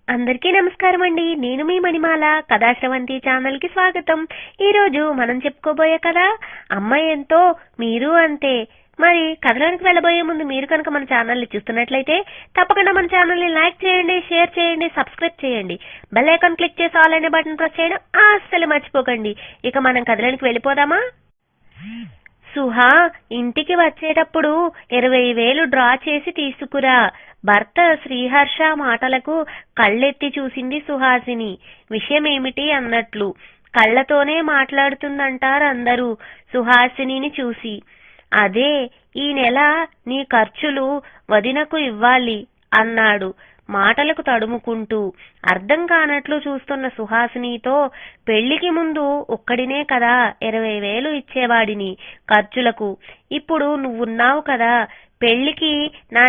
అందరికీ నమస్కారం అండి. నేను మీ మణిమాల. కథాశ్రవంతి ఛానల్ కి స్వాగతం. ఈరోజు మనం చెప్పుకోబోయే కథ అమ్మాయి ఎంతో మీరు అంతే. మరి కథలోనికి వెళ్ళబోయే ముందు మీరు కనుక మన ఛానల్ని చూస్తున్నట్లయితే తప్పకుండా మన ఛానల్ని లైక్ చేయండి, షేర్ చేయండి, సబ్స్క్రైబ్ చేయండి. బెల్ ఐకాన్ క్లిక్ చేసి ఆల్ అనే బటన్ ప్రెస్ చేయడం అస్సలు మర్చిపోకండి. ఇక మనం కథలోనికి వెళ్ళిపోదామా? సుహా, ఇంటికి వచ్చేటప్పుడు 20,000 డ్రా చేసి తీసుకురా. భర్త శ్రీహర్ష మాటలకు కళ్ళెత్తి చూసింది సుహాసిని. విషయమేమిటి అన్నట్లు. కళ్ళతోనే మాట్లాడుతుందంటారు అందరూ సుహాసినిని చూసి. అదే, ఈ నెల నీ ఖర్చులు వదినకు ఇవ్వాలి అన్నాడు మాటలకు తడుముకుంటూ. అర్థం కానట్లు చూస్తున్న సుహాసినితో, పెళ్లికి ముందు ఒక్కడినే కదా 20,000 ఇచ్చేవాడిని ఖర్చులకు. ఇప్పుడు నువ్వున్నావు కదా, పెళ్లికి నా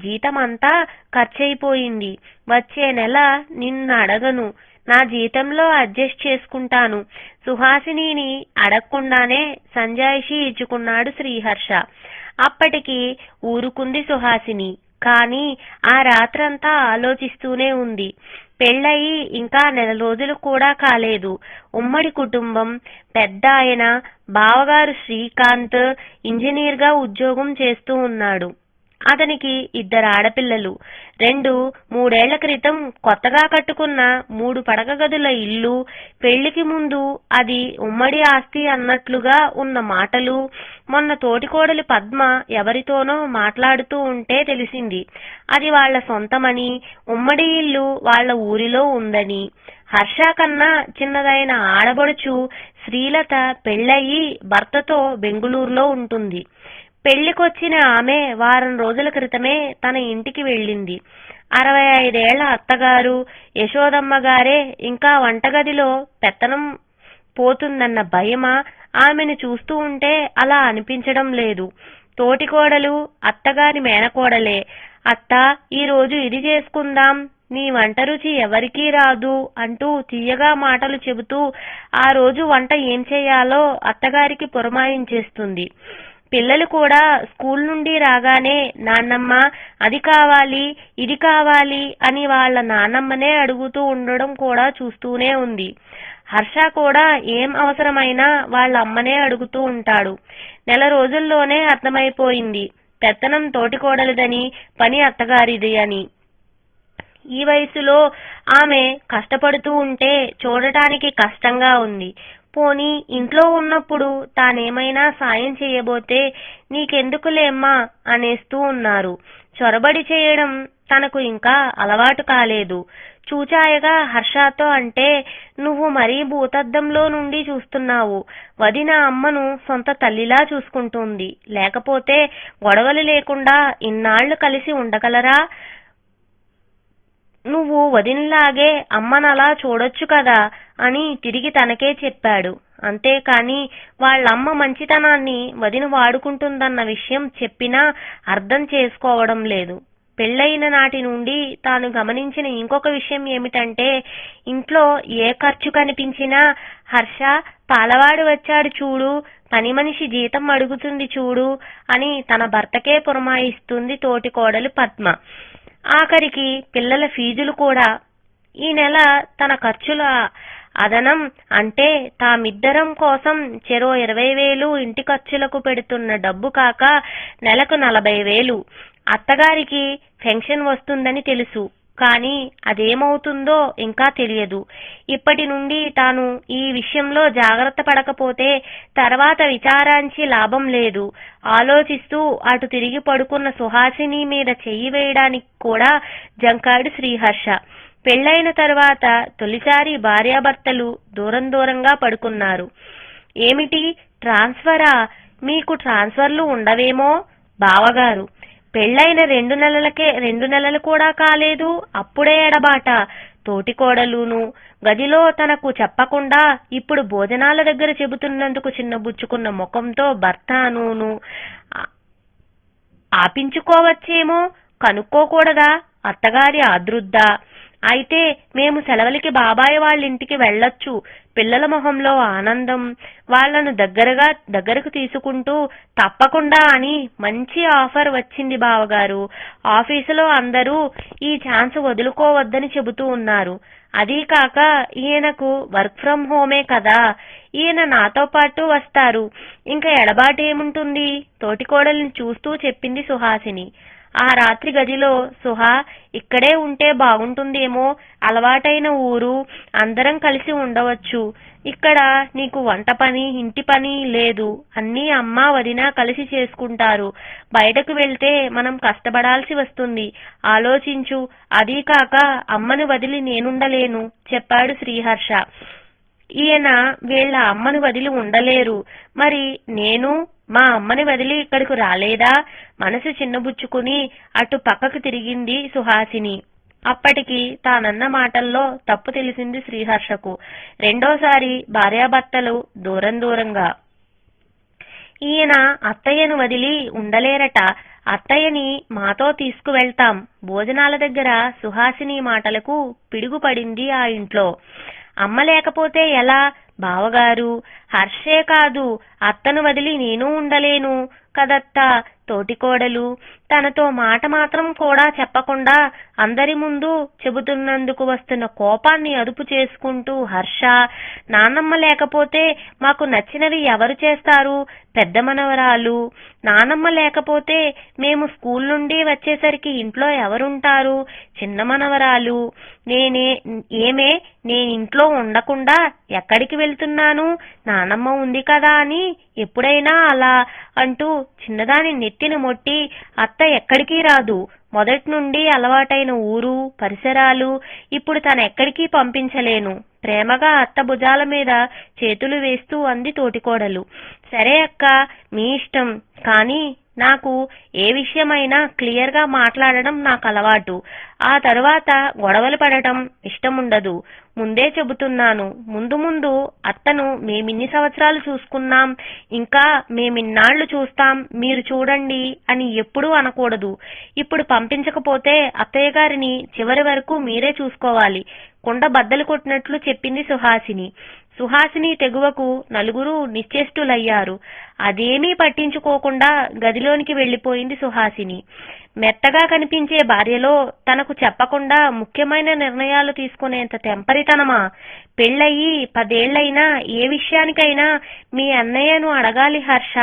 జీతమంతా ఖర్చయిపోయింది. వచ్చే నెల నిన్ను అడగను, నా జీతంలో అడ్జస్ట్ చేసుకుంటాను. సుహాసినిని అడగకుండానే సంజాయిషి ఇచ్చుకున్నాడు శ్రీహర్ష. అప్పటికి ఊరుకుంది సుహాసిని. కానీ ఆ రాత్రంతా ఆలోచిస్తూనే ఉంది. పెళ్ళయి ఇంకా 4 రోజులు కూడా కాలేదు. ఉమ్మడి కుటుంబం. పెద్ద ఆయన బావగారు శ్రీకాంత్ ఇంజనీర్గా ఉద్యోగం చేస్తూ ఉన్నాడు. అతనికి 2 ఆడపిల్లలు. 2-3 ఏళ్ల క్రితం కొత్తగా కట్టుకున్న 3 పడక గదుల ఇల్లు, పెళ్లికి ముందు అది ఉమ్మడి ఆస్తి అన్నట్లుగా ఉన్న మాటలు. మొన్న తోటికోడలి పద్మ ఎవరితోనో మాట్లాడుతూ ఉంటే తెలిసింది అది వాళ్ల సొంతమని, ఉమ్మడి ఇల్లు వాళ్ల ఊరిలో ఉందని. హర్ష కన్నా చిన్నదైన ఆడబడుచు శ్రీలత పెళ్ళయి భర్తతో బెంగుళూరులో ఉంటుంది. పెళ్లికొచ్చిన ఆమె వారం రోజుల క్రితమే తన ఇంటికి వెళ్ళింది. 65 ఏళ్ల అత్తగారు యశోదమ్మ గారే ఇంకా వంటగదిలో పెత్తనం పోతుందన్న భయమా ఆమెను చూస్తూ ఉంటే అలా అనిపించడం లేదు. తోటికోడలు అత్తగారి మేనకోడలే. అత్త, ఈరోజు ఇది చేసుకుందాం, నీ వంట రుచి ఎవరికీ రాదు అంటూ తీయగా మాటలు చెబుతూ ఆ రోజు వంట ఏం చేయాలో అత్తగారికి పురమాయించేస్తుంది. పిల్లలు కూడా స్కూల్ నుండి రాగానే నాన్నమ్మ అది కావాలి, ఇది కావాలి అని వాళ్ళ నాన్నమ్మనే అడుగుతూ ఉండడం కూడా చూస్తూనే ఉంది. హర్ష కూడా ఏం అవసరమైనా వాళ్ళ అమ్మనే అడుగుతూ ఉంటాడు. 4 రోజుల్లోనే అర్థమైపోయింది పెత్తనం తోటికోడలిదని, పని అత్తగారిది అని. ఈ వయసులో ఆమె కష్టపడుతూ ఉంటే చూడటానికి కష్టంగా ఉంది. పోనీ ఇంట్లో ఉన్నప్పుడు తానేమైనా సాయం చేయబోతే నీకెందుకులేమ్మా అనేస్తూ ఉన్నారు. చొరబడి చేయడం తనకు ఇంకా అలవాటు కాలేదు. చూచాయగా హర్షతో అంటే, నువ్వు మరీ భూతద్దంలో నుండి చూస్తున్నావు. వదిన అమ్మను సొంత తల్లిలా చూసుకుంటుంది. లేకపోతే గొడవలు లేకుండా ఇన్నాళ్లు కలిసి ఉండగలరా? నువ్వు వదినలాగే అమ్మనలా చూడొచ్చు కదా అని తిరిగి తనకే చెప్పాడు. అంతేకాని వాళ్ళమ్మ మంచితనాన్ని వదిన వాడుకుంటుందన్న విషయం చెప్పినా అర్థం చేసుకోవడం లేదు. పెళ్ళయిన నాటి నుండి తాను గమనించిన ఇంకొక విషయం ఏమిటంటే, ఇంట్లో ఏ ఖర్చు కనిపించినా హర్ష పాలవాడు వచ్చాడు చూడు, పని మనిషి జీతం అడుగుతుంది చూడు అని తన భర్తకే పురమాయిస్తుంది తోటికోడలు పద్మ. ఆఖరికి పిల్లల ఫీజులు కూడా. ఈ నెల తన ఖర్చుల అదనం అంటే తామిద్దరం కోసం చెరో 20,000 ఇంటి ఖర్చులకు పెడుతున్న డబ్బు కాక నెలకు 40,000. అత్తగారికి పెన్షన్ వస్తుందని తెలుసు, కానీ అదేమవుతుందో ఇంకా తెలియదు. ఇప్పటి నుండి తాను ఈ విషయంలో జాగ్రత్త పడకపోతే తర్వాత విచారాంచి లాభం లేదు. ఆలోచిస్తూ అటు తిరిగి పడుకున్న సుహాసిని మీద చెయ్యి వేయడానికి కూడా జంకాడు శ్రీహర్ష. పెళ్లైన తర్వాత తొలిసారి భార్యాభర్తలు దూరం దూరంగా పడుకున్నారు. ఏమిటి ట్రాన్స్ఫరా? మీకు ట్రాన్స్ఫర్లు ఉండవేమో బావగారు. పెళ్లైన 2 నెలలు కూడా కాలేదు, అప్పుడే ఎడబాట. తోటికోడలును గదిలో తనకు చెప్పకుండా ఇప్పుడు భోజనాల దగ్గర చెబుతున్నందుకు చిన్నబుచ్చుకున్న ముఖంతో భర్తను ఆపించుకోవచ్చేమో, కనుక్కోకూడదా అత్తగారి ఆదృద్ద? అయితే మేము సెలవులకి బాబాయ్ వాళ్ళ ఇంటికి వెళ్ళొచ్చు. పిల్లల మొహంలో ఆనందం వాళ్లను దగ్గరకు తీసుకుంటూ తప్పకుండా అని మంచి ఆఫర్ వచ్చింది బావగారు. ఆఫీసులో అందరూ ఈ ఛాన్స్ వదులుకోవద్దని చెబుతూ ఉన్నారు. అదీ కాక ఈయనకు వర్క్ ఫ్రం హోమే కదా, ఈయన నాతో పాటు వస్తారు. ఇంకా ఎడబాటేముంటుంది? తోటికోడల్ని చూస్తూ చెప్పింది సుహాసిని. ఆ రాత్రి గదిలో సుహా, ఇక్కడే ఉంటే బాగుంటుందేమో, అలవాటైన ఊరు, అందరం కలిసి ఉండవచ్చు. ఇక్కడ నీకు వంట పని ఇంటి పని లేదు, అన్నీ అమ్మ వదిన కలిసి చేసుకుంటారు. బయటకు వెళ్తే మనం కష్టపడాల్సి వస్తుంది. ఆలోచించు. అదీ కాక అమ్మను వదిలి నేనుండలేను చెప్పాడు శ్రీహర్ష. ఈయన వీళ్ళ అమ్మను వదిలి ఉండలేరు, మరి నేను మా అమ్మని వదిలి ఇక్కడికి రాలేదా? మనసు చిన్నబుచ్చుకుని అటు పక్కకు తిరిగింది సుహాసిని. అప్పటికి తానన్న మాటల్లో తప్పు తెలిసింది శ్రీహర్షకు. రెండోసారి భార్యాభర్తలు దూరంగా. ఈయన అత్తయ్యను వదిలి ఉండలేరట. అత్తయ్యని మాతో తీసుకువెళ్తాం. భోజనాల దగ్గర సుహాసిని మాటలకు పిడుగుపడింది ఆ ఇంట్లో. అమ్మ లేకపోతే ఎలా? బావగారు, హర్షే కాదు, అత్తను వదిలి నేను ఉండలేను కదత్తా. తోటికోడలు తనతో మాట మాత్రం కూడా చెప్పకుండా అందరి ముందు చెబుతున్నందుకు వస్తున్న కోపాన్ని అదుపు చేసుకుంటూ హర్ష, నానమ్మ లేకపోతే మాకు నచ్చినవి ఎవరు చేస్తారు? పెద్ద మనవరాలు. నానమ్మ లేకపోతే మేము స్కూల్ నుండి వచ్చేసరికి ఇంట్లో ఎవరుంటారు? చిన్న మనవరాలు. నేనింట్లో ఉండకుండా ఎక్కడికి వెళ్తున్నాను? నానమ్మ ఉంది కదా అని ఎప్పుడైనా అలా అంటూ చిన్నదాని నెత్తిన మొట్టి, అత్త ఎక్కడికి రాదు, మొదటి నుండి అలవాటైన ఊరు పరిసరాలు, ఇప్పుడు తనెక్కడికి పంపించలేను. ప్రేమగా అత్త భుజాల మీద చేతులు వేస్తూ అంది తోటికోడలు. సరే అక్క, మీ ఇష్టం, కానీ నాకు ఏ విషయమైనా క్లియర్ గా మాట్లాడడం నాకు అలవాటు. ఆ తరువాత గొడవలు పడటం ఇష్టముండదు. ముందే చెబుతున్నాను. ముందు అత్తను మేమిన్ని సంవత్సరాలు చూసుకున్నాం, ఇంకా మేమిన్నాళ్లు చూస్తాం, మీరు చూడండి అని ఎప్పుడూ అనకూడదు. ఇప్పుడు పంపించకపోతే అత్తయ్య గారిని చివరి వరకు మీరే చూసుకోవాలి. కుండ బద్దలు కొట్టినట్లు చెప్పింది సుహాసిని. సుహాసిని తెగువకు నలుగురు నిశ్చేష్టులయ్యారు. అదేమీ పట్టించుకోకుండా గదిలోనికి వెళ్లిపోయింది సుహాసిని. మెత్తగా కనిపించే భార్యలో తనకు చెప్పకుండా ముఖ్యమైన నిర్ణయాలు తీసుకునేంత తెంపరితనమా? పెళ్ళయి 10 ఏళ్లైనా ఏ విషయానికైనా మీ అన్నయ్యను అడగాలి హర్ష.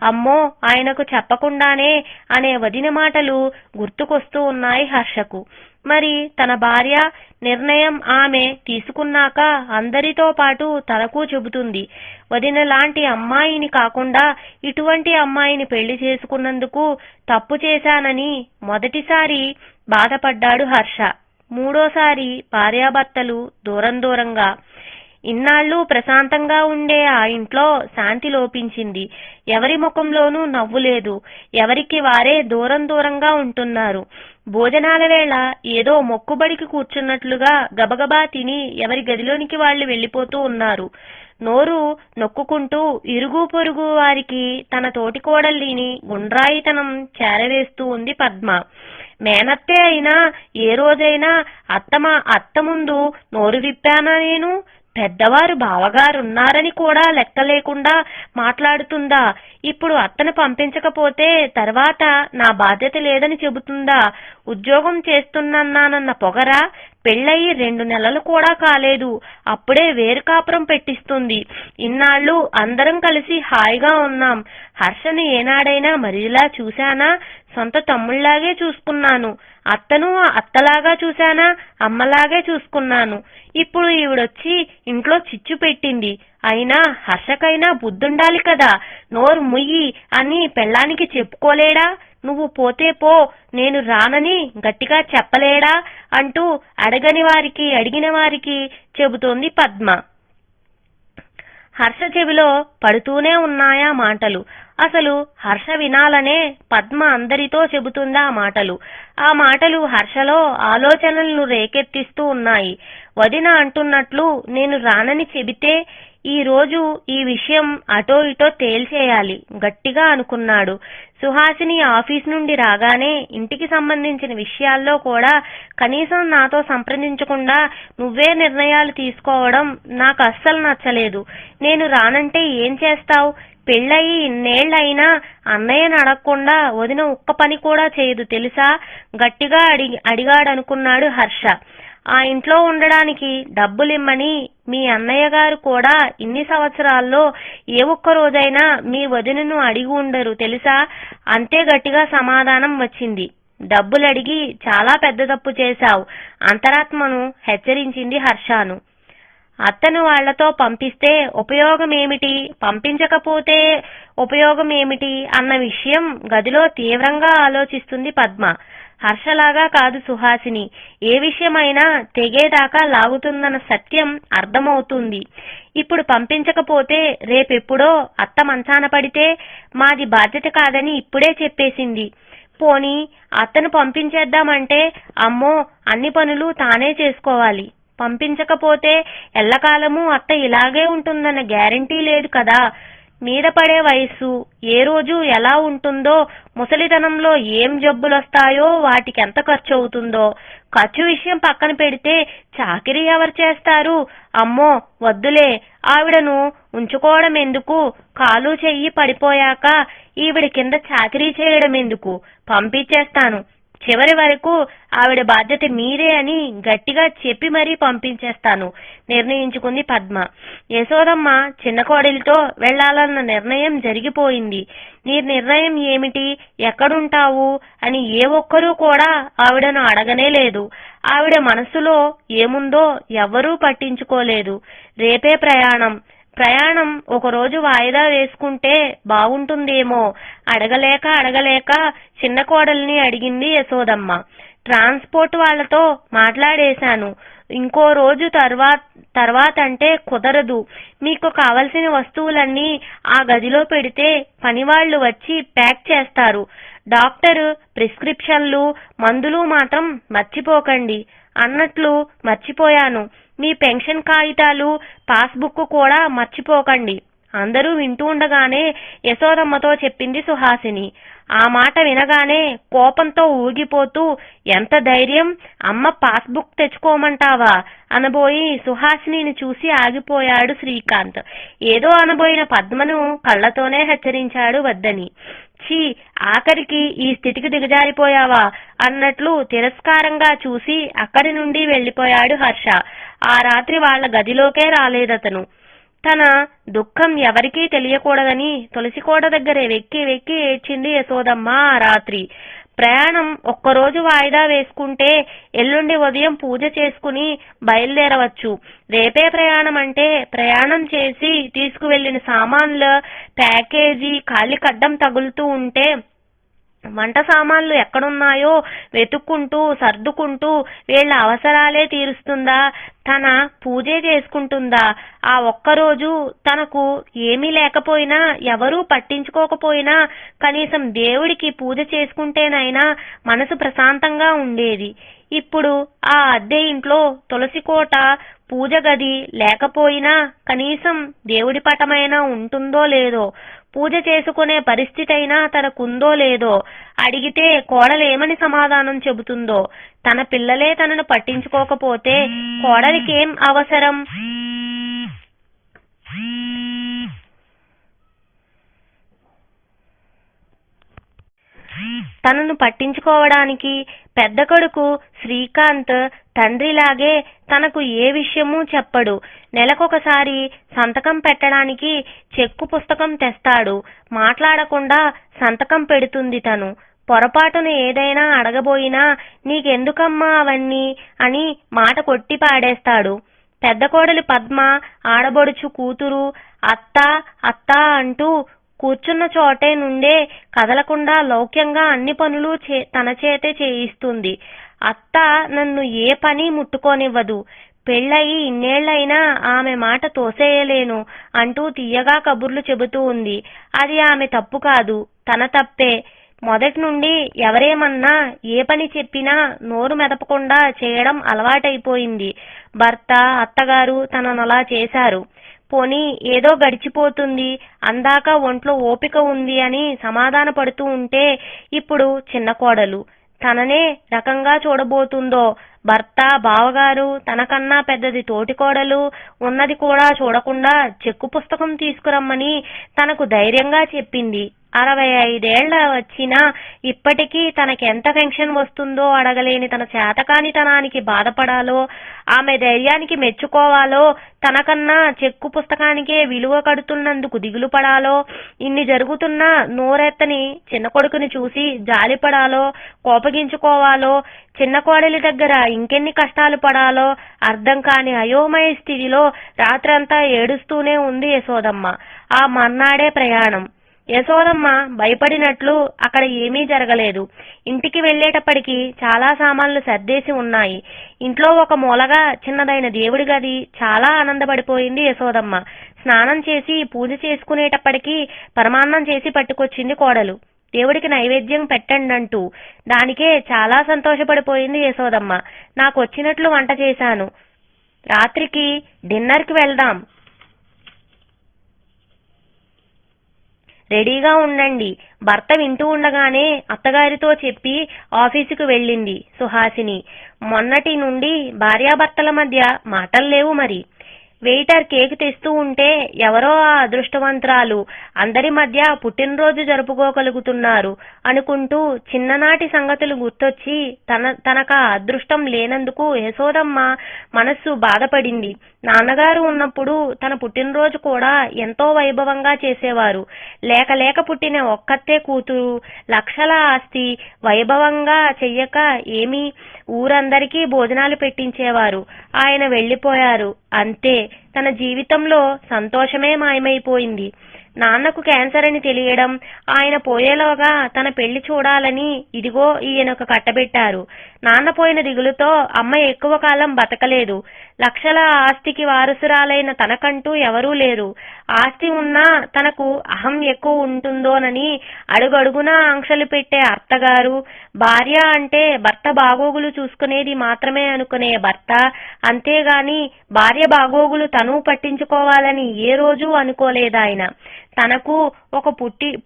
అమ్మో, ఆయనకు చెప్పకుండానే అనే వదిన మాటలు గుర్తుకొస్తూ ఉన్నాయి హర్షకు. మరి తన భార్య నిర్ణయం ఆమె తీసుకున్నాక అందరితో పాటు తనకు చెబుతుంది. వదిన లాంటి అమ్మాయిని కాకుండా ఇటువంటి అమ్మాయిని పెళ్లి చేసుకున్నందుకు తప్పు చేశానని మొదటిసారి బాధపడ్డాడు హర్ష. మూడోసారి భార్యాభర్తలు దూరంగా. ఇన్నాళ్లు ప్రశాంతంగా ఉండే ఆ ఇంట్లో శాంతి లోపించింది. ఎవరి ముఖంలోనూ నవ్వు లేదు. ఎవరికి వారే దూరంగా ఉంటున్నారు. భోజనాల వేళ ఏదో మొక్కుబడికి కూర్చున్నట్లుగా గబగబా తిని ఎవరి గదిలోనికి వాళ్లు వెళ్లిపోతూ ఉన్నారు. నోరు నొక్కుకుంటూ ఇరుగు పొరుగు వారికి తన తోటికోడల్లిని గుండ్రాయితనం చేరవేస్తూ ఉంది పద్మ. మేనత్తే అయినా ఏ రోజైనా అత్త ముందు నోరు విప్పానా నేను? పెద్దవారు బావగారున్నారని కూడా లెక్క లేకుండా మాట్లాడుతుందా? ఇప్పుడు అత్తను పంపించకపోతే తర్వాత నా బాధ్యత లేదని చెబుతుందా? ఉద్యోగం చేస్తున్నానన్న పొగరా? పెళ్ళయి 2 నెలలు కూడా కాలేదు, అప్పుడే వేరు కాపురం పెట్టిస్తుంది. ఇన్నాళ్లు అందరం కలిసి హాయిగా ఉన్నాం. హర్షను ఏనాడైనా మరిలా చూశానా? సొంత తమ్ముళ్లాగే చూసుకున్నాను. అత్తను అత్తలాగా చూశానా? అమ్మలాగే చూసుకున్నాను. ఇప్పుడు ఈవిడొచ్చి ఇంట్లో చిచ్చు పెట్టింది. అయినా హర్షకైనా బుద్ధుండాలి కదా, నోరు ముయ్యి అని పెళ్ళానికి చెప్పుకోలేడా? నువ్వు పోతే పో, నేను రానని గట్టిగా చెప్పలేడా అంటూ అడిగిన వారికి చెబుతోంది పద్మ. హర్ష చెవిలో పడుతూనే ఉన్నాయా మాటలు. అసలు హర్ష వినాలనే పద్మ అందరితో చెబుతుందా మాటలు. ఆ మాటలు హర్షలో ఆలోచనలను రేకెత్తిస్తూ ఉన్నాయి. వదిన అంటున్నట్లు నేను రానని చెబితే ఈ రోజు ఈ విషయం అటో ఇటో తేల్చేయాలి గట్టిగా అనుకున్నాడు. సుహాసిని ఆఫీస్ నుండి రాగానే ఇంటికి సంబంధించిన విషయాల్లో కూడా కనీసం నాతో సంప్రదించకుండా నువ్వే నిర్ణయాలు తీసుకోవడం నాకు అస్సలు నచ్చలేదు. నేను రానంటే ఏం చేస్తావు? పెళ్ళయి ఇన్నేళ్లైనా అన్నయ్యని అడగకుండా వదిన ఒక్క పని కూడా చేయదు తెలుసా? గట్టిగా అడిగాడనుకున్నాడు హర్ష. ఆ ఇంట్లో ఉండడానికి డబ్బులిమ్మని మీ అన్నయ్య గారు కూడా ఇన్ని సంవత్సరాల్లో ఏ ఒక్క రోజైనా మీ వదినను అడిగి ఉండరు తెలుసా? అంతే గట్టిగా సమాధానం వచ్చింది. డబ్బులడిగి చాలా పెద్ద తప్పు చేశావు, అంతరాత్మను హెచ్చరించింది హర్షను. అత్తను వాళ్లతో పంపిస్తే ఉపయోగం ఏమిటి, పంపించకపోతే ఉపయోగం ఏమిటి అన్న విషయం గదిలో తీవ్రంగా ఆలోచిస్తుంది పద్మ. హర్షలాగా కాదు సుహాసిని, ఏ విషయమైనా తెగేదాకా లాగుతుందన్న సత్యం అర్థమవుతుంది. ఇప్పుడు పంపించకపోతే రేపెప్పుడో అత్త మంచాన పడితే మాది బాధ్యత కాదని ఇప్పుడే చెప్పేసింది. పోనీ అత్తను పంపించేద్దామంటే అమ్మో అన్ని పనులు తానే చేసుకోవాలి. పంపించకపోతే ఎల్లకాలము అత్త ఇలాగే ఉంటుందన్న గ్యారంటీ లేదు కదా. మీద పడే వయస్సు ఏ రోజు ఎలా ఉంటుందో, ముసలితనంలో ఏం జబ్బులొస్తాయో, వాటికి ఎంత ఖర్చు అవుతుందో. ఖర్చు విషయం పక్కన పెడితే చాకిరీ ఎవరు చేస్తారు? అమ్మో వద్దులే, ఆవిడను ఉంచుకోవడం ఎందుకు? కాలు చెయ్యి పడిపోయాక ఈవిడ కింద చాకిరీ చేయడం ఎందుకు? పంపించేస్తాను, చివరి వరకు ఆవిడ బాధ్యత మీరే అని గట్టిగా చెప్పి మరీ పంపించేస్తాను నిర్ణయించుకుంది పద్మ. యశోదమ్మ చిన్న కోడలితో వెళ్లాలన్న నిర్ణయం జరిగిపోయింది. నీ నిర్ణయం ఏమిటి, ఎక్కడుంటావు అని ఏ ఒక్కరూ కూడా ఆవిడను అడగనే లేదు. ఆవిడ మనసులో ఏముందో ఎవ్వరూ పట్టించుకోలేదు. రేపే ప్రయాణం ఒకరోజు వాయిదా వేసుకుంటే బాగుంటుందేమో అడగలేక చిన్న కోడల్ని అడిగింది యశోదమ్మ. ట్రాన్స్పోర్ట్ వాళ్లతో మాట్లాడేశాను, ఇంకో రోజు తర్వాత అంటే కుదరదు. మీకు కావలసిన వస్తువులన్నీ ఆ గదిలో పెడితే పనివాళ్లు వచ్చి ప్యాక్ చేస్తారు. డాక్టర్ ప్రిస్క్రిప్షన్లు మందులు మాత్రం మర్చిపోకండి. అన్నట్లు మర్చిపోయాను, మీ పెన్షన్ కాగితాలు పాస్బుక్ కూడా మర్చిపోకండి. అందరూ వింటూ ఉండగానే యశోదమ్మతో చెప్పింది సుహాసిని. ఆ మాట వినగానే కోపంతో ఊగిపోతూ, ఎంత ధైర్యం, అమ్మ పాస్బుక్ తెచ్చుకోమంటావా అనబోయి సుహాసినిని చూసి ఆగిపోయాడు శ్రీకాంత్. ఏదో అనబోయిన పద్మను కళ్లతోనే హెచ్చరించాడు వద్దని. ఛీ, ఆఖరికి ఈ స్థితికి దిగజారిపోయావా అన్నట్లు తిరస్కారంగా చూసి అక్కడి నుండి వెళ్లిపోయాడు హర్ష. ఆ రాత్రి వాళ్ల గదిలోకే రాలేదతను. తన దుఃఖం ఎవరికీ తెలియకూడదని తులసికోట దగ్గర వెక్కి ఏడ్చింది యశోదమ్మ ఆ రాత్రి. ప్రయాణం ఒక్కరోజు వాయిదా వేసుకుంటే ఎల్లుండి ఉదయం పూజ చేసుకుని బయలుదేరవచ్చు. రేపే ప్రయాణం అంటే ప్రయాణం చేసి తీసుకువెళ్లిన సామాన్ల ప్యాకేజీ కాలికడ్డం తగులుతూ ఉంటే వంట సామాన్లు ఎక్కడున్నాయో వెతుక్కుంటూ సర్దుకుంటూ వీళ్ల అవసరాలే తీరుస్తుందా, తన పూజే చేసుకుంటుందా? ఆ ఒక్కరోజు తనకు ఏమీ లేకపోయినా, ఎవరూ పట్టించుకోకపోయినా కనీసం దేవుడికి పూజ చేసుకుంటేనైనా మనసు ప్రశాంతంగా ఉండేది. ఇప్పుడు ఆ అద్దె ఇంట్లో తులసికోట పూజ గది లేకపోయినా కనీసం దేవుడి పటమైనా ఉంటుందో లేదో, పూజ చేసుకునే పరిస్థితి అయినా తనకుందో లేదో, అడిగితే కోడలేమని సమాధానం చెబుతుందో. తన పిల్లలే తనను పట్టించుకోకపోతే కోడలికేం అవసరం? తనను పట్టించుకోవడానికి పెద్ద కొడుకు శ్రీకాంత్ తండ్రిలాగే తనకు ఏ విషయమూ చెప్పడు. నెలకొకసారి సంతకం పెట్టడానికి చెక్కు పుస్తకం తెస్తాడు. మాట్లాడకుండా సంతకం పెడుతుంది తను. పొరపాటున ఏదైనా అడగబోయినా నీకెందుకమ్మా అవన్నీ అని మాట కొట్టి పాడేస్తాడు. పెద్ద కోడలి పద్మ ఆడబొడుచు కూతురు అత్త అంటూ కూర్చున్న చోటే నుండే కదలకుండా లౌక్యంగా అన్ని పనులు తన చేతే చేయిస్తుంది. అత్త నన్ను ఏ పని ముట్టుకోనివ్వదు. పెళ్ళయి ఇన్నేళ్లైనా ఆమె మాట తోసేయలేను అంటూ తీయగా కబుర్లు చెబుతూ ఉంది. అది ఆమె తప్పు కాదు, తన తప్పే. మొదటి నుండి ఎవరేమన్నా ఏ పని చెప్పినా నోరు మెదపకుండా చేయడం అలవాటైపోయింది. భర్త అత్తగారు తనను అలా చేశారు. పోనీ ఏదో గడిచిపోతుంది, అందాక ఒంట్లో ఓపిక ఉంది అని సమాధాన పడుతూ ఉంటే ఇప్పుడు చిన్న కోడలు తననే రకంగా చూడబోతుందో, భర్త బావగారు తనకన్నా పెద్దది తోటికోడలు ఉన్నది కూడా చూడకుండా చెక్కు పుస్తకం తీసుకురమ్మని తనకు ధైర్యంగా చెప్పింది. 65 వచ్చినా ఇప్పటికీ తనకెంత పెన్షన్ వస్తుందో అడగలేని తన చేతకానితనానికి బాధపడాలో, ఆమె ధైర్యానికి మెచ్చుకోవాలో, తనకన్నా చెక్కు పుస్తకానికే విలువ కడుతున్నందుకు దిగులు పడాలో, ఇన్ని జరుగుతున్నా నోరెత్తని చిన్న కొడుకుని చూసి జాలిపడాలో, కోపగించుకోవాలో, చిన్న కోడలి దగ్గర ఇంకెన్ని కష్టాలు పడాలో అర్థం కాని అయోమయ స్థితిలో రాత్రంతా ఏడుస్తూనే ఉంది యశోదమ్మ. ఆ మర్నాడే ప్రయాణం. యశోదమ్మ భయపడినట్లు అక్కడ ఏమీ జరగలేదు. ఇంటికి వెళ్లేటప్పటికి చాలా సామాన్లు సర్దేసి ఉన్నాయి. ఇంట్లో ఒక మూలగా చిన్నదైన దేవుడి గది. చాలా ఆనందపడిపోయింది యశోదమ్మ. స్నానం చేసి పూజ చేసుకునేటప్పటికి పరమాన్నం చేసి పట్టుకొచ్చింది కోడలు. దేవుడికి నైవేద్యం పెట్టండంటూ. దానికే చాలా సంతోషపడిపోయింది యశోదమ్మ. నాకొచ్చినట్లు వంట చేశాను, రాత్రికి డిన్నర్కి వెళ్దాం, రెడీగా ఉండండి. భర్త వింటూ ఉండగానే అత్తగారితో చెప్పి ఆఫీసుకు వెళ్ళింది సుహాసిని. మొన్నటి నుండి భార్యాభర్తల మధ్య మాటలు లేవు మరి. వెయిటర్ కేక్ తెస్తూ ఉంటే ఎవరో ఆ అదృష్టవంతురాలు అందరి మధ్య పుట్టినరోజు జరుపుకోగలుగుతున్నారు అనుకుంటూ చిన్ననాటి సంగతులు గుర్తొచ్చి తనక అదృష్టం లేనందుకు యశోదమ్మ మనస్సు బాధపడింది. నాన్నగారు ఉన్నప్పుడు తన పుట్టినరోజు కూడా ఎంతో వైభవంగా చేసేవారు. లేక పుట్టిన ఒక్కతే కూతురు, లక్షల ఆస్తి, వైభవంగా చెయ్యక ఏమీ, ఊరందరికీ భోజనాలు పెట్టించేవారు. ఆయన వెళ్లిపోయారు, అంతే. తన జీవితంలో సంతోషమే మాయమైపోయింది. నాన్నకు క్యాన్సర్ అని తెలియడం, ఆయన పోయేలోగా తన పెళ్లి చూడాలని ఇదిగో ఈయనొక కట్టబెట్టారు. నాన్న పోయిన దిగులుతో అమ్మ ఎక్కువ కాలం బతకలేదు. లక్షల ఆస్తికి వారసురాలైన తనకంటూ ఎవరూ లేరు. ఆస్తి ఉన్నా తనకు అహం ఎక్కువ ఉంటుందోనని అడుగడుగునా ఆంక్షలు పెట్టే అత్తగారు, భార్య అంటే భర్త బాగోగులు చూసుకునేది మాత్రమే అనుకునే భర్త, అంతేగాని భార్య బాగోగులు తను పట్టించుకోవాలని ఏ రోజు అనుకోలేదాయన. తనకు ఒక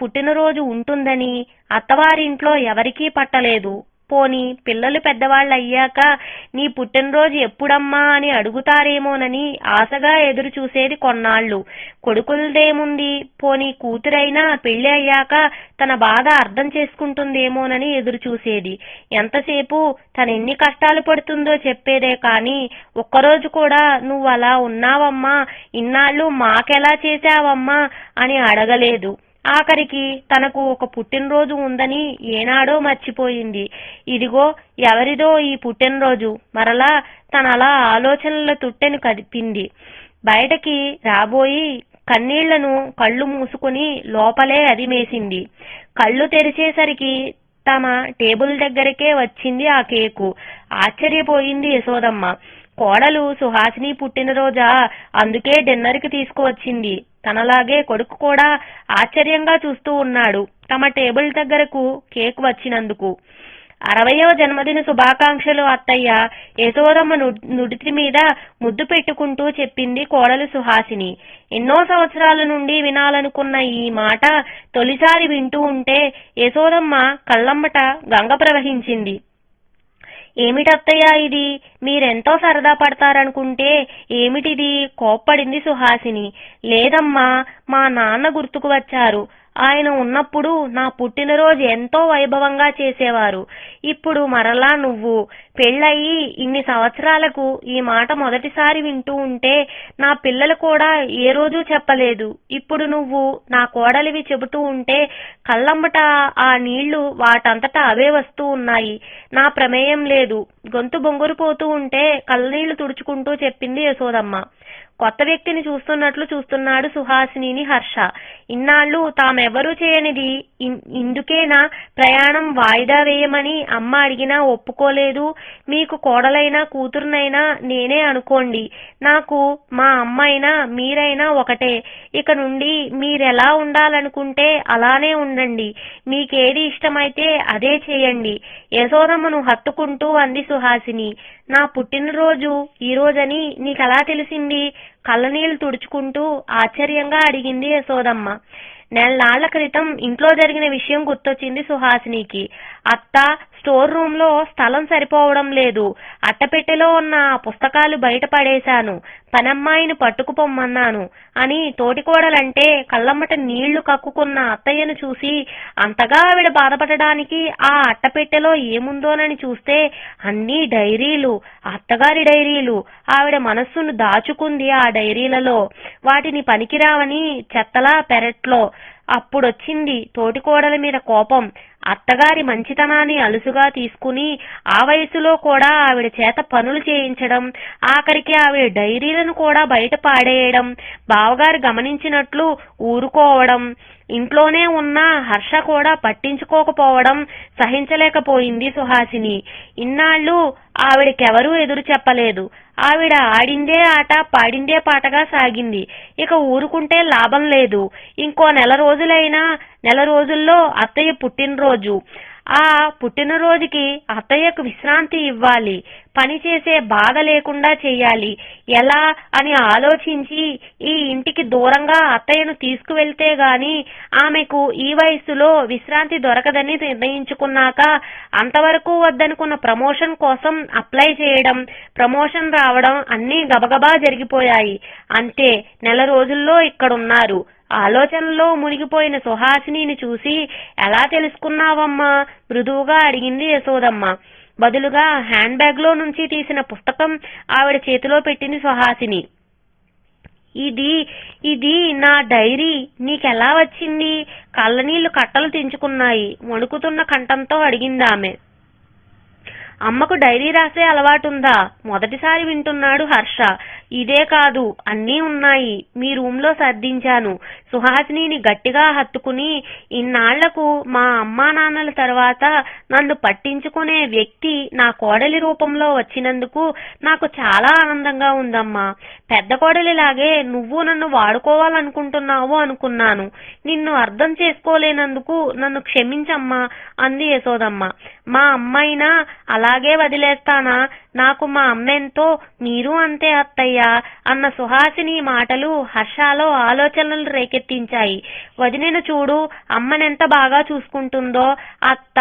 పుట్టినరోజు ఉంటుందని అత్తవారింట్లో ఎవరికీ పట్టలేదు. పోని పిల్లలు పెద్దవాళ్ళయ్యాక నీ పుట్టినరోజు ఎప్పుడమ్మా అని అడుగుతారేమోనని ఆశగా ఎదురు చూసేది కొన్నాళ్లు. కొడుకులదేముంది, పోని కూతురైనా పెళ్లి అయ్యాక తన బాధ అర్థం చేసుకుంటుందేమోనని ఎదురు చూసేది. ఎంతసేపు తనెన్ని కష్టాలు పడుతుందో చెప్పేదే కాని ఒక్కరోజు కూడా నువ్వు అలా ఉన్నావమ్మా, ఇన్నాళ్ళు మాకెలా చేశావమ్మా అని అడగలేదు. ఆఖరికి తనకు ఒక పుట్టినరోజు ఉందని ఏనాడో మర్చిపోయింది. ఇదిగో ఎవరిదో ఈ పుట్టినరోజు. మరలా తనలా ఆలోచనల తుట్టెను కదిపింది. బయటకి రాబోయి కన్నీళ్లను కళ్ళు మూసుకుని లోపలే అదిమేసింది. కళ్ళు తెరిచేసరికి తమ టేబుల్ దగ్గరకే వచ్చింది ఆ కేకు. ఆశ్చర్యపోయింది యశోదమ్మ. కోడలు సుహాసిని పుట్టినరోజా, అందుకే డిన్నర్కి తీసుకువచ్చింది. తనలాగే కొడుకు కూడా ఆశ్చర్యంగా చూస్తూ ఉన్నాడు తమ టేబుల్ దగ్గరకు కేక్ వచ్చినందుకు. 60వ జన్మదిన శుభాకాంక్షలు అత్తయ్య, యశోదమ్మ నుడితి మీద ముద్దు పెట్టుకుంటూ చెప్పింది కోడలు సుహాసిని. ఎన్నో సంవత్సరాల నుండి వినాలనుకున్న ఈ మాట తొలిసారి వింటూ ఉంటే యశోదమ్మ కళ్ళమ్మట గంగ ప్రవహించింది. ఏమిటత్తయ్యా ఇది, మీరెంతో సరదా పడతారనుకుంటే ఏమిటిది, కోప్పడింది సుహాసిని. లేదమ్మా, మా నాన్న గుర్తుకు వచ్చారు. ఆయన ఉన్నప్పుడు నా పుట్టినరోజు ఎంతో వైభవంగా చేసేవారు. ఇప్పుడు మరలా నువ్వు పెళ్ళయి ఇన్ని సంవత్సరాలకు ఈ మాట మొదటిసారి వింటూ ఉంటే నా పిల్లలు కూడా ఏ రోజు చెప్పలేదు. ఇప్పుడు నువ్వు నా కోడలివి చెబుతూ ఉంటే కళ్ళమ్మట ఆ నీళ్లు వాటంతటా అవే వస్తూ ఉన్నాయి. నా ప్రమేయం లేదు. గొంతు బొంగురుపోతూ ఉంటే కళ్ళనీళ్లు తుడుచుకుంటూ చెప్పింది యశోదమ్మ. కొత్త వ్యక్తిని చూస్తున్నట్లు చూస్తున్నాడు సుహాసినిని హర్ష. ఇన్నాళ్లు తామెవరూ చేయనిది ఇందుకేనా ప్రయాణం వాయిదా వేయమని అమ్మ అడిగినా ఒప్పుకోలేదు. మీకు కోడలైనా కూతురునైనా నేనే అనుకోండి. నాకు మా అమ్మైనా మీరైనా ఒకటే. ఇక నుండి మీరెలా ఉండాలనుకుంటే అలానే ఉండండి. మీకేది ఇష్టమైతే అదే చేయండి. యశోదమ్మను హత్తుకుంటూ అంది సుహాసిని. నా పుట్టినరోజు ఈ రోజని నీకెలా తెలిసింది? కళ్ళనీళ్లు తుడుచుకుంటూ ఆశ్చర్యంగా అడిగింది యశోదమ్మ. నెలనాళ్ల క్రితం ఇంట్లో జరిగిన విషయం గుర్తొచ్చింది సుహాసినికి. అత్త, స్టోర్ రూమ్ లో స్థలం సరిపోవడం లేదు. అట్టపెట్టెలో ఉన్న పుస్తకాలు బయట పడేశాను. పనమ్మాయిని పట్టుకుపోమ్మన్నాను అని తోటికోడలంటే కళ్ళమ్మట నీళ్లు కక్కుకున్న అత్తయ్యను చూసి అంతగా ఆవిడ బాధపడడానికి ఆ అట్టపెట్టెలో ఏముందోనని చూస్తే అన్నీ డైరీలు, అత్తగారి డైరీలు. ఆవిడ మనస్సును దాచుకుంది ఆ డైరీలలో. వాటిని పనికిరావని చెత్తలా పెరట్లో. అప్పుడొచ్చింది తోటికోడల మీద కోపం. అత్తగారి మంచితనాన్ని అలుసుగా తీసుకుని ఆ వయసులో కూడా ఆవిడ చేత పనులు చేయించడం, ఆఖరికి ఆవిడ డైరీలను కూడా బయట పాడేయడం, బావగారు గమనించినట్లు ఊరుకోవడం, ఇంట్లోనే ఉన్న హర్ష కూడా పట్టించుకోకపోవడం సహించలేకపోయింది సుహాసిని. ఇన్నాళ్ళు ఆవిడకెవరూ ఎదురు చెప్పలేదు. ఆవిడ ఆడిందే ఆట, పాడిందే పాటగా సాగింది. ఇక ఊరుకుంటే లాభం లేదు. ఇంకో నెల రోజుల్లో అత్తయ్య పుట్టినరోజు. ఆ పుట్టినరోజుకి అత్తయ్యకు విశ్రాంతి ఇవ్వాలి. పని చేసే బాధ లేకుండా చెయ్యాలి. ఎలా అని ఆలోచించి ఈ ఇంటికి దూరంగా అత్తయ్యను తీసుకువెళ్తే గాని ఆమెకు ఈ వయస్సులో విశ్రాంతి దొరకదని నిర్ణయించుకున్నాక అంతవరకు వద్దనుకున్న ప్రమోషన్ కోసం అప్లై చేయడం, ప్రమోషన్ రావడం అన్నీ గబగబా జరిగిపోయాయి. అంతే, నెల రోజుల్లో ఇక్కడున్నారు. ఆలోచనలో మునిగిపోయిన సుహాసినిని చూసి ఎలా తెలుసుకున్నావమ్మా? మృదువుగా అడిగింది యశోదమ్మ. బదులుగా హ్యాండ్ బ్యాగ్ లో నుంచి తీసిన పుస్తకం ఆవిడ చేతిలో పెట్టింది సుహాసిని. ఇది నా డైరీ. నీకెలా వచ్చింది? కళ్ళనీళ్లు కట్టలు తెంచుకున్నాయి. వణుకుతున్న కంఠంతో అడిగిందామె. అమ్మకు డైరీ రాసే అలవాటుందా? మొదటిసారి వింటున్నాడు హర్ష. ఇదే కాదు, అన్నీ ఉన్నాయి. మీ రూమ్ లో సర్దించాను. సుహాసినిని గట్టిగా హత్తుకుని, ఇన్నాళ్లకు మా అమ్మా నాన్నల తర్వాత నన్ను పట్టించుకునే వ్యక్తి నా కోడలి రూపంలో వచ్చినందుకు నాకు చాలా ఆనందంగా ఉందమ్మా. పెద్ద కోడలిలాగే నువ్వు నన్ను వాడుకోవాలనుకుంటున్నావు అనుకున్నాను. నిన్ను అర్థం చేసుకోలేనందుకు నన్ను క్షమించమ్మా అంది యశోదమ్మ. మా అమ్మైనా అలాగే వదిలేస్తానా? నాకు మా అమ్మెంతో, మీరు అంతే అత్తయ్య అన్న సుహాసిని మాటలు హర్షాలో ఆలోచనలు రేకెత్తించాయి. వదినను చూడు, అమ్మనెంత బాగా చూసుకుంటుందో. అత్త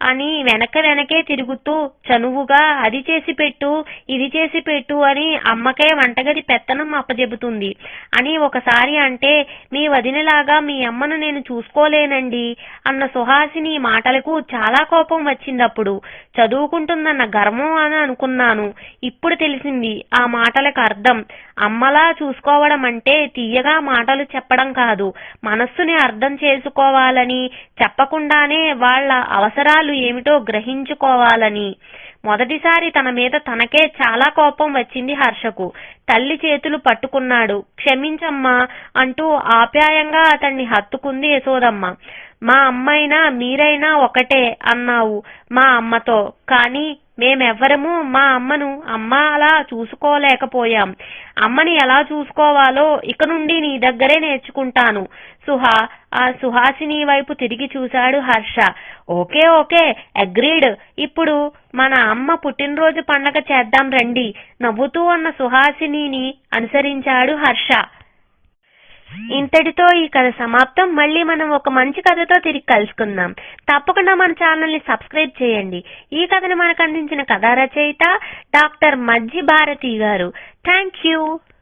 అని వెనకే తిరుగుతూ చనువుగా అది చేసి పెట్టు, ఇది చేసి పెట్టు అని అమ్మకే వంటగది పెత్తనం అప్పజెబుతుంది అని ఒకసారి అంటే, మీ వదినలాగా మీ అమ్మను నేను చూసుకోలేనండి అన్న సుహాసిని మాటలకు చాలా కోపం వచ్చిందప్పుడు. చదువుకుంటుందన్న గర్వం అని అనుకున్నాను. ఇప్పుడు తెలిసింది ఆ మాటలకు అర్థం. అమ్మలా చూసుకోవడం అంటే తీయగా మాటలు చెప్పడం కాదు, మనస్సుని అర్థం చేసుకోవాలని, చెప్పకుండానే వాళ్ళ అవసరాలు ఏమిటో గ్రహించుకోవాలని. మొదటిసారి తన మీద తనకే చాలా కోపం వచ్చింది హర్షకు. తల్లి చేతులు పట్టుకున్నాడు. క్షమించమ్మా అంటూ ఆప్యాయంగా అతన్ని హత్తుకుంది యశోదమ్మ. మా అమ్మైనా మీరైనా ఒకటే అన్నావు మా అమ్మతో, కానీ మేమెవ్వరము మా అమ్మను అలా చూసుకోలేకపోయాం. అమ్మని ఎలా చూసుకోవాలో ఇక నుండి నీ దగ్గరే నేర్చుకుంటాను. ఆ సుహాసిని వైపు తిరిగి చూశాడు హర్ష. Okay agreed. ఇప్పుడు మన అమ్మ పుట్టినరోజు పండగ చేద్దాం రండి నవ్వుతూ అన్న సుహాసినిని అనుసరించాడు హర్ష. ఇంతటితో ఈ కథ సమాప్తం. మళ్ళీ మనం ఒక మంచి కథతో తిరిగి కలుసుకుందాం. తప్పకుండా మన ఛానల్ ని సబ్స్క్రైబ్ చేయండి. ఈ కథను మనకు అందించిన కథా రచయిత డాక్టర్ మజ్జి భారతి గారు. Thank you.